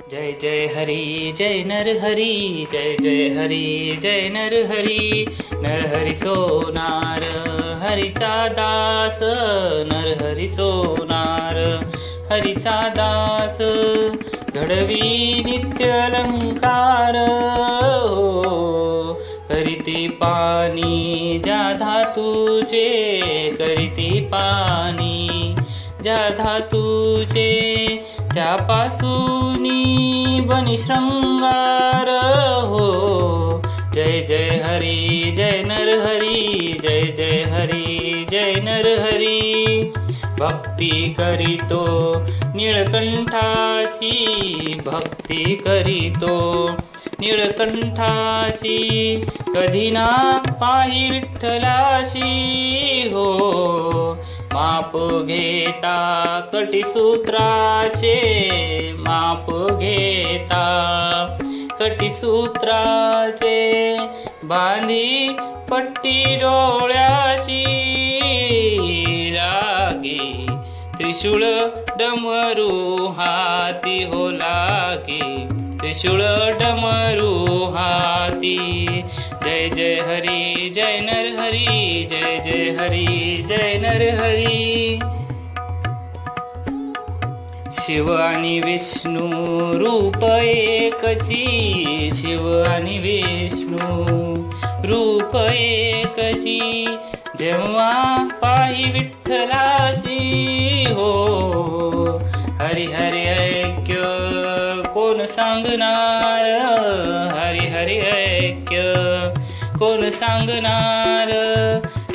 जय जय हरी जय नर हरी, जय जय हरी जय नर हरी. नरहरी सोनार हरीचा दास, नरहरी सोनार हरीचा दास. घडवी नित्य अलंकार हो, करीते पाणी ज्या धातूचे, करीते पाणी ज्या धातूचे. त्यापासूनी बनी शृंगार हो. जय जय हरी जय नर हरी, जय जय हरी जय नर हरी. भक्ती करीतो निळकंठाची, भक्ती करीतो निळकंठाची. कधी ना पाही विठ्ठलाशी हो, माप घेता कटीसूत्राचे, माप घेता कटीसूत्राचे. बांधी पट्टी डोळ्याशी, लागे त्रिशूळ डमरू हाती हो, लागे त्रिशूळ डमरू हाती. जय जय हरी जय नर हरी, जय जय हरी जय नर हरी. शिव आणि विष्णू रूप एकची, शिव आणि विष्णू रूप एकची. जेव्हा पाही विठ्ठलाशी हो, हरी हरी ऐक्य कोण सांगणार, हरी हरी ऐक्य कोण सांगणार.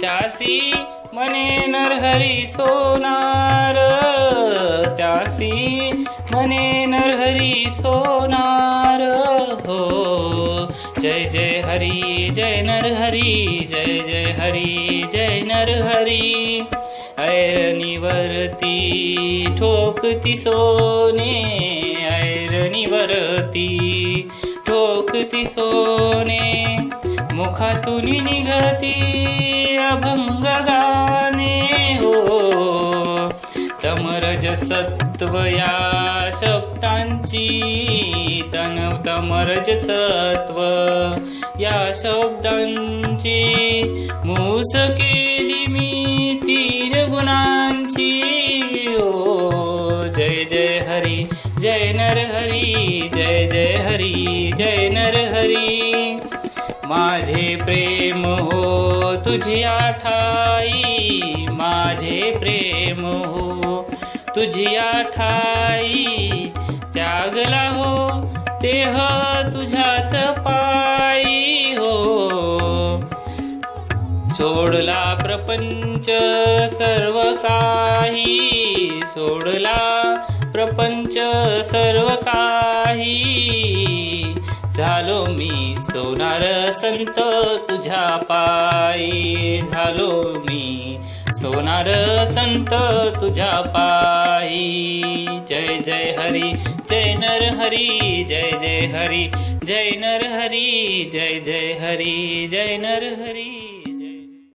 त्यासी मने नरहरी सोनार, त्यासी मने नरहरी सोनार हो. जय जय हरी जय नर हरी, जय जय हरी जय नर हरी. ऐरणीवरती ठोकती सोने, ऐरणीवरती ठोकती सोने. मुखातून निघती अभंग गाणे हो, तमरज सत्व या शब्दांची, तमरज सत्व या शब्दांची. मूस केली मी 3 गुणांची हो. जय जय हरी जय नर हरी, जय जय हरी जय नर हरी. माझे प्रेम हो तुझी ठाई, माझे प्रेम हो तुझी ठाई. त्यागला हो देह तुझ्याच पायी हो. सोडला प्रपंच सर्व काही, सोडला प्रपंच सर्व काही. झालो मी सोनार संत तुझ्या पायी, झालो मी सोनार संत तुझ्या पायी. जय जय हरी जय नर हरी, जय जय हरी जय नर हरी, जय जय हरी जय नर हरी.